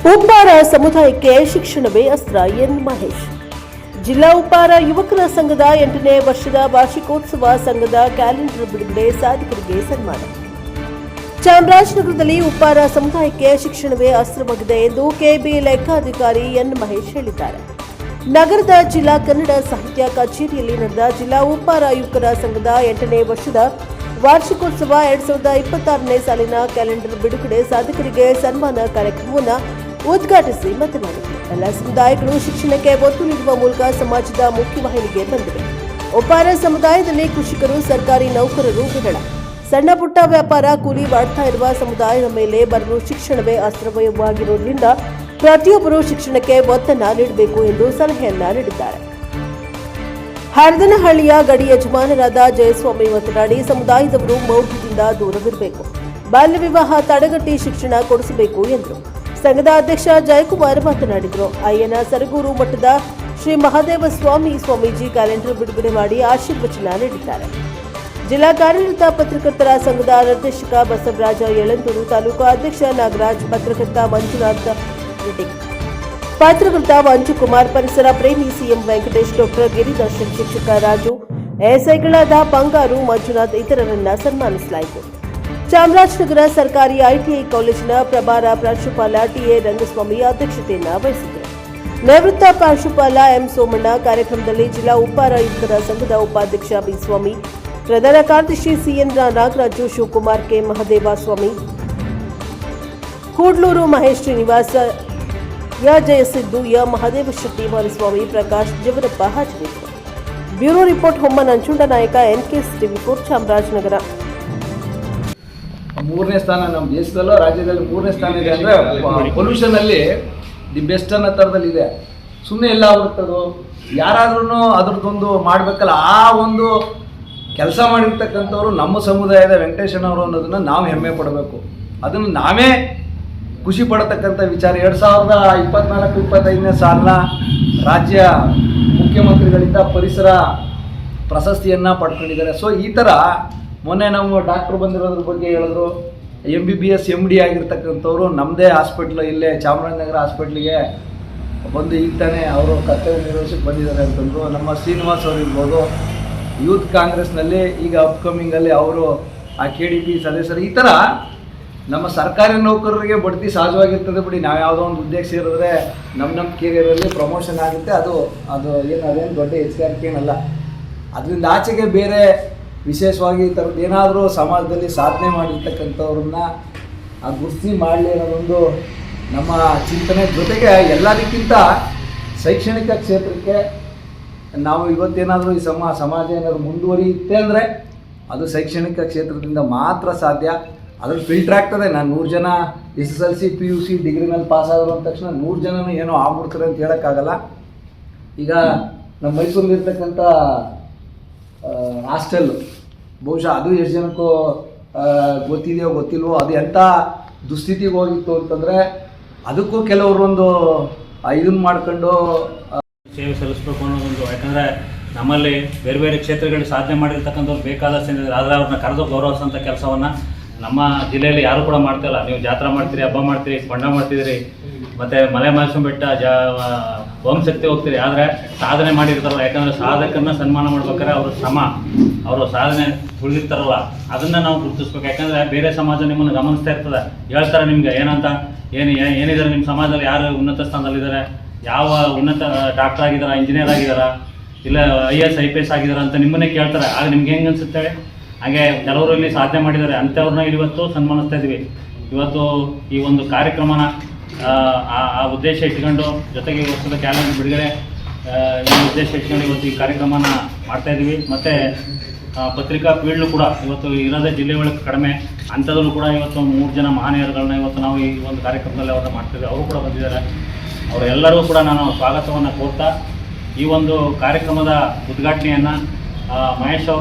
ಉಪ್ಪಾರ ಸಮುದಾಯಕ್ಕೆ ಶಿಕ್ಷಣವೇ ಅಸ್ತ್ರ ಎನ್ ಮಹೇಶ್. ಜಿಲ್ಲಾ ಉಪ್ಪಾರ ಯುವಕರ ಸಂಘದ 8ನೇ ವರ್ಷದ ವಾರ್ಷಿಕೋತ್ಸವ ಸಂಘದ ಕ್ಯಾಲೆಂಡರ್ ಬಿಡುಗಡೆ, ಸಾಧಕರಿಗೆ ಸನ್ಮಾನ. ಚಾಮರಾಜನಗರದಲ್ಲಿ ಉಪ್ಪಾರ ಸಮುದಾಯಕ್ಕೆ ಶಿಕ್ಷಣವೇ ಅಸ್ತ್ರವಾಗಿದೆ ಎಂದು ಕೆಬಿ ಲೆಕ್ಕಾಧಿಕಾರಿ ಎನ್ ಮಹೇಶ್ ಹೇಳಿದ್ದಾರೆ. ನಗರದ ಜಿಲ್ಲಾ ಕನ್ನಡ ಸಾಹಿತ್ಯ ಕಚೇರಿಯಲ್ಲಿ ನಡೆದ ಜಿಲ್ಲಾ ಉಪ್ಪಾರ ಯುವಕರ ಸಂಘದ 8ನೇ ವರ್ಷದ ವಾರ್ಷಿಕೋತ್ಸವ 2026ನೇ ಸಾಲಿನ ಕ್ಯಾಲೆಂಡರ್ ಬಿಡುಗಡೆ, ಸಾಧಕರಿಗೆ ಸನ್ಮಾನ ಕಾರ್ಯಕ್ರಮವನ್ನು ಉದ್ಘಾಟಿಸಿ ಮಾತನಾಡಿದರು. ಎಲ್ಲ ಸಮುದಾಯಗಳು ಶಿಕ್ಷಣಕ್ಕೆ ಒತ್ತು ನೀಡುವ ಮೂಲಕ ಸಮಾಜದ ಮುಖ್ಯವಾಹಿನಿಗೆ ಬಂದಿವೆ. ಉಪ್ಪಾರ ಸಮುದಾಯದಲ್ಲಿ ಕೃಷಿಕರು, ಸರ್ಕಾರಿ ನೌಕರರು ವಿರಳ. ಸಣ್ಣ ಪುಟ್ಟ ವ್ಯಾಪಾರ, ಕೂಲಿ ಮಾಡ್ತಾ ಇರುವ ಸಮುದಾಯದ ಮೇಲೆ ಬರಲು ಶಿಕ್ಷಣವೇ ಅಸ್ತ್ರವಾಗಿರುವುದರಿಂದ ಪ್ರತಿಯೊಬ್ಬರು ಶಿಕ್ಷಣಕ್ಕೆ ಒತ್ತನ್ನು ನೀಡಬೇಕು ಎಂದು ಸಲಹೆಯನ್ನ ನೀಡಿದ್ದಾರೆ. ಹರದನಹಳ್ಳಿಯ ಗಡಿ ಯಜಮಾನರಾದ ಜಯಸ್ವಾಮಿ ಮಾತನಾಡಿ, ಸಮುದಾಯದವರು ಮೌಢ್ಯದಿಂದ ದೂರವಿರಬೇಕು, ಬಾಲ್ಯ ವಿವಾಹ ತಡೆಗಟ್ಟಿ ಶಿಕ್ಷಣ ಕೊಡಿಸಬೇಕು ಎಂದರು. ಸಂಘದ ಅಧ್ಯಕ್ಷ ಜಯಕುಮಾರ್ ಮಾತನಾಡಿದರು. ಅಯ್ಯನ ಸರಗೂರು ಮಠದ ಶ್ರೀ ಮಹಾದೇವ ಸ್ವಾಮೀಜಿ ಕ್ಯಾಲೆಂಡರ್ ಬಿಡುಗಡೆ ಮಾಡಿ ಆಶೀರ್ವಚನ ನೀಡಿದ್ದಾರೆ. ಜಿಲ್ಲಾ ಕಾರ್ಯನಿರತ ಪತ್ರಕರ್ತರ ಸಂಘದ ನಿರ್ದೇಶಕ ಬಸವರಾಜ ಯಳಂದೂರು, ತಾಲೂಕು ಅಧ್ಯಕ್ಷ ನಾಗರಾಜ್, ಪತ್ರಕರ್ತ ಮಂಜುನಾಥ್ ರೆಡ್ಡಿ, ಪತ್ರಕರ್ತ ಮಂಜುಕುಮಾರ್, ಪರಿಸರ ಪ್ರೇಮಿ ಸಿಎಂ ವೆಂಕಟೇಶ್, ಡಾಕ್ಟರ್ ಗಿರಿದರ್ಶನ್, ಶಿಕ್ಷಕ ರಾಜು, ಎಸ್ಐಗಳಾದ ಬಂಗಾರು, ಮಂಜುನಾಥ್ ಇತರರನ್ನ ಸನ್ಮಾನಿಸಲಾಯಿತು. ಚಾಮರಾಜನಗರ ಸರ್ಕಾರಿ ಐಟಿಐ ಕಾಲೇಜಿನ ಪ್ರಭಾರ ಪ್ರಾಂಶುಪಾಲ ಟಿಎ ರಂಗಸ್ವಾಮಿ ಅಧ್ಯಕ್ಷತೆಯನ್ನು ವಹಿಸಿದರು. ನಿವೃತ್ತ ಪ್ರಾಂಶುಪಾಲ ಎಂ ಸೋಮಣ್ಣ ಕಾರ್ಯಕ್ರಮದಲ್ಲಿ ಜಿಲ್ಲಾ ಉಪ್ಪಾರ ಯುವಕರ ಸಂಘದ ಉಪಾಧ್ಯಕ್ಷ ಬಿ ಸ್ವಾಮಿ, ಪ್ರಧಾನ ಕಾರ್ಯದರ್ಶಿ ಸಿಎನ್ ನಾಗರಾಜು, ಶಿವಕುಮಾರ್, ಕೆ ಮಹದೇವ ಸ್ವಾಮಿ, ಕೂಡ್ಲೂರು ಮಹೇಶ್, ಶ್ರೀನಿವಾಸ, ಜಯಸಿದ್ದು, ಮಹದೇವ ಶೆಟ್ಟಿ, ಮರಿಸ್ವಾಮಿ, ಪ್ರಕಾಶ್, ಜವರಪ್ಪ ಹಾಜರಿದ್ದರು. ಬ್ಯೂರೋ ರಿಪೋರ್ಟ್ ಹೊಮ್ಮ ನಂಜುಂಡ ನಾಯಕ, ಎನ್ಕೆಎಸ್ ಟಿವಿ4, ಚಾಮರಾಜನಗರ. 3ನೇ ಸ್ಥಾನ ನಮ್ಮ ದೇಶದಲ್ಲೂ ರಾಜ್ಯದಲ್ಲಿ 3ನೇ ಸ್ಥಾನ ಇದೆ. ಅಂದರೆ ಪೊಲ್ಯೂಷನ್ ಅಲ್ಲಿ ದಿ ಬೆಸ್ಟ್ ಅನ್ನೋ ಥರದಲ್ಲಿದೆ. ಸುಮ್ಮನೆ ಎಲ್ಲ ಆಗ್ಬಿಡ್ತದೋ, ಯಾರಾದ್ರೂ ಅದ್ರದ್ದೊಂದು ಮಾಡಬೇಕಲ್ಲ. ಆ ಒಂದು ಕೆಲಸ ಮಾಡಿರ್ತಕ್ಕಂಥವ್ರು ನಮ್ಮ ಸಮುದಾಯದ ವೆಂಕಟೇಶನವರು ಅನ್ನೋದನ್ನ ನಾವು ಹೆಮ್ಮೆ ಪಡಬೇಕು. ಅದನ್ನು ನಾವೇ ಖುಷಿ ಪಡತಕ್ಕಂಥ ವಿಚಾರ. 2024-25ನೇ ಸಾಲಿನ ರಾಜ್ಯ ಮುಖ್ಯಮಂತ್ರಿಗಳಿಂದ ಪರಿಸರ ಪ್ರಶಸ್ತಿಯನ್ನು ಪಡ್ಕೊಂಡಿದ್ದಾರೆ. ಸೊ ಈ ಥರ ಮೊನ್ನೆ ನಾವು ಡಾಕ್ಟ್ರು ಬಂದಿರೋದ್ರ ಬಗ್ಗೆ ಹೇಳಿದ್ರು. MBBS MD ಆಗಿರ್ತಕ್ಕಂಥವ್ರು ನಮ್ಮದೇ ಹಾಸ್ಪಿಟ್ಲ್, ಇಲ್ಲೇ ಚಾಮರಾಜನಗರ ಹಾಸ್ಪಿಟ್ಲಿಗೆ ಬಂದು ಈಗ ತಾನೇ ಅವರು ಕರ್ತವ್ಯ ನಿರ್ವಹಿಸಕ್ಕೆ ಬಂದಿದ್ದಾರೆ ಅಂತಂದರು. ನಮ್ಮ ಶ್ರೀನಿವಾಸ್ ಅವರು ಇರ್ಬೋದು, ಯೂತ್ ಕಾಂಗ್ರೆಸ್ನಲ್ಲಿ ಈಗ ಅಪ್ಕಮಿಂಗಲ್ಲಿ ಅವರು ಆ KDP ಸದಸ್ಯರು. ಈ ಥರ ನಮ್ಮ ಸರ್ಕಾರಿ ನೌಕರರಿಗೆ ಬಡ್ತಿ ಸಹಜವಾಗಿರ್ತದೆ ಬಿಡಿ. ನಾವು ಯಾವುದೋ ಒಂದು ಹುದ್ದೆಗೆ ಸೇರಿದ್ರೆ ನಮ್ಮ ಕೆರಿಯರಲ್ಲಿ ಪ್ರಮೋಷನ್ ಆಗುತ್ತೆ. ಅದೇನು ದೊಡ್ಡ ಹೆಚ್ಚುಗಾರಿಕೆ ಏನಲ್ಲ. ಅದರಿಂದ ಆಚೆಗೆ ಬೇರೆ ವಿಶೇಷವಾಗಿ ಈ ಥರದ್ದು ಏನಾದರೂ ಸಮಾಜದಲ್ಲಿ ಸಾಧನೆ ಮಾಡಿರ್ತಕ್ಕಂಥವ್ರನ್ನ ಗುರುತಿಸಿ ಮಾಡಲಿ ಅನ್ನೋದೊಂದು ನಮ್ಮ ಚಿಂತನೆ. ಜೊತೆಗೆ ಎಲ್ಲದಕ್ಕಿಂತ ಶೈಕ್ಷಣಿಕ ಕ್ಷೇತ್ರಕ್ಕೆ ನಾವು ಇವತ್ತೇನಾದರೂ ಈ ಸಮಾಜ ಏನಾದರೂ ಮುಂದುವರಿಯುತ್ತೆ ಅಂದರೆ ಅದು ಶೈಕ್ಷಣಿಕ ಕ್ಷೇತ್ರದಿಂದ ಮಾತ್ರ ಸಾಧ್ಯ. ಅದ್ರಲ್ಲಿ ಫಿಲ್ಟರ್ ಆಗ್ತದೆ. ನಾನು 100 ಜನ SSLC PUC ಡಿಗ್ರಿನಲ್ಲಿ ಪಾಸ್ ಆದರು ಅಂದ ತಕ್ಷಣ 100 ಜನನೂ ಏನೋ ಆಗ್ಬಿಡ್ತಾರೆ ಅಂತ ಹೇಳೋಕ್ಕಾಗಲ್ಲ. ಈಗ ನಮ್ಮ ಮೈಸೂರಲ್ಲಿರ್ತಕ್ಕಂಥ ಹಾಸ್ಟೆಲ್ ಬಹುಶಃ ಅದು ಎಷ್ಟು ಜನಕ್ಕೂ ಗೊತ್ತಿದೆಯೋ ಗೊತ್ತಿಲ್ವೋ, ಅದು ಎಂಥ ದುಸ್ಥಿತಿಗೆ ಹೋಗಿತ್ತು ಅಂತಂದರೆ ಅದಕ್ಕೂ ಕೆಲವರು ಒಂದು ಇದನ್ನು ಮಾಡ್ಕೊಂಡು ಸೇವೆ ಸಲ್ಲಿಸಬೇಕು ಅನ್ನೋದೊಂದು. ಯಾಕಂದರೆ ನಮ್ಮಲ್ಲಿ ಬೇರೆ ಬೇರೆ ಕ್ಷೇತ್ರಗಳಲ್ಲಿ ಸಾಧನೆ ಮಾಡಿರ್ತಕ್ಕಂಥವ್ರು ಬೇಕಾದಷ್ಟು ಏನಿದೆ, ಆದರೆ ಅವ್ರನ್ನ ಕರೆದು ಗೌರವಿಸೋಂಥ ಕೆಲಸವನ್ನು ನಮ್ಮ ಜಿಲ್ಲೆಯಲ್ಲಿ ಯಾರೂ ಕೂಡ ಮಾಡ್ತಿಲ್ಲ. ನೀವು ಜಾತ್ರೆ ಮಾಡ್ತೀರಿ, ಹಬ್ಬ ಮಾಡ್ತೀರಿ, ಬಣ್ಣ ಮಾಡ್ತಿದ್ದೀರಿ, ಮತ್ತು ಮಲೆ ಮಹದೇಶ್ವರ ಬೆಟ್ಟ ಓಂಶಕ್ತಿ ಹೋಗ್ತೀರಿ. ಆದರೆ ಸಾಧನೆ ಮಾಡಿರ್ತಾರಲ್ಲ, ಯಾಕಂದರೆ ಸಾಧಕರನ್ನ ಸನ್ಮಾನ ಮಾಡ್ಬೇಕಾದ್ರೆ ಅವ್ರ ಶ್ರಮ, ಅವರು ಸಾಧನೆ ಉಳಿದಿರ್ತಾರಲ್ಲ, ಅದನ್ನು ನಾವು ಗುರುತಿಸ್ಬೇಕು. ಯಾಕಂದರೆ ಬೇರೆ ಸಮಾಜ ನಿಮ್ಮನ್ನು ಗಮನಿಸ್ತಾ ಇರ್ತದೆ, ಹೇಳ್ತಾರೆ ನಿಮ್ಗೆ ಏನಂತ, ಏನಿದ್ದಾರೆ ನಿಮ್ಮ ಸಮಾಜದಲ್ಲಿ, ಯಾರು ಉನ್ನತ ಸ್ಥಾನದಲ್ಲಿದ್ದಾರೆ, ಯಾವ ಉನ್ನತ ಡಾಕ್ಟರ್ ಆಗಿದಾರ, ಇಂಜಿನಿಯರ್ ಆಗಿದಾರ, ಇಲ್ಲ IAS IPS ಆಗಿದಾರ ಅಂತ ನಿಮ್ಮನ್ನೇ ಕೇಳ್ತಾರೆ. ಆಗ ನಿಮ್ಗೆ ಹೆಂಗೆ ಅನಿಸುತ್ತೆ? ಹಾಗೆ ಕೆಲವರು ಇಲ್ಲಿ ಸಾಧನೆ ಮಾಡಿದ್ದಾರೆ, ಅಂಥವ್ರನ್ನ ಇವತ್ತು ಸನ್ಮಾನಿಸ್ತಾ ಇದ್ವಿ. ಇವತ್ತು ಈ ಒಂದು ಕಾರ್ಯಕ್ರಮನ ಆ ಉದ್ದೇಶ ಇಟ್ಕೊಂಡು, ಜೊತೆಗೆ ವರ್ಷದ ಕ್ಯಾಲೆಂಡರ್ ಬಿಡುಗಡೆ ಈ ಉದ್ದೇಶ ಇಟ್ಕೊಂಡು ಇವತ್ತು ಈ ಕಾರ್ಯಕ್ರಮನ ಮಾಡ್ತಾಯಿದ್ವಿ. ಮತ್ತು ಪತ್ರಿಕಾ ಫೀಲ್ಡ್ಲು ಕೂಡ ಇವತ್ತು ಇರೋದೇ ಜಿಲ್ಲೆ ಒಳಗೆ ಕಡಿಮೆ, ಅಂಥದ್ರಲ್ಲೂ ಕೂಡ ಇವತ್ತು 3 ಜನ ಮಹನೀಯರುಗಳನ್ನ ಇವತ್ತು ನಾವು ಈ ಒಂದು ಕಾರ್ಯಕ್ರಮದಲ್ಲಿ ಅವ್ರನ್ನ ಮಾಡ್ತಿದ್ವಿ. ಅವರು ಕೂಡ ಬಂದಿದ್ದಾರೆ. ಅವರೆಲ್ಲರೂ ಕೂಡ ನಾನು ಸ್ವಾಗತವನ್ನು ಕೋರ್ತಾ ಈ ಒಂದು ಕಾರ್ಯಕ್ರಮದ ಉದ್ಘಾಟನೆಯನ್ನು ಮಹೇಶ್ ಅವರು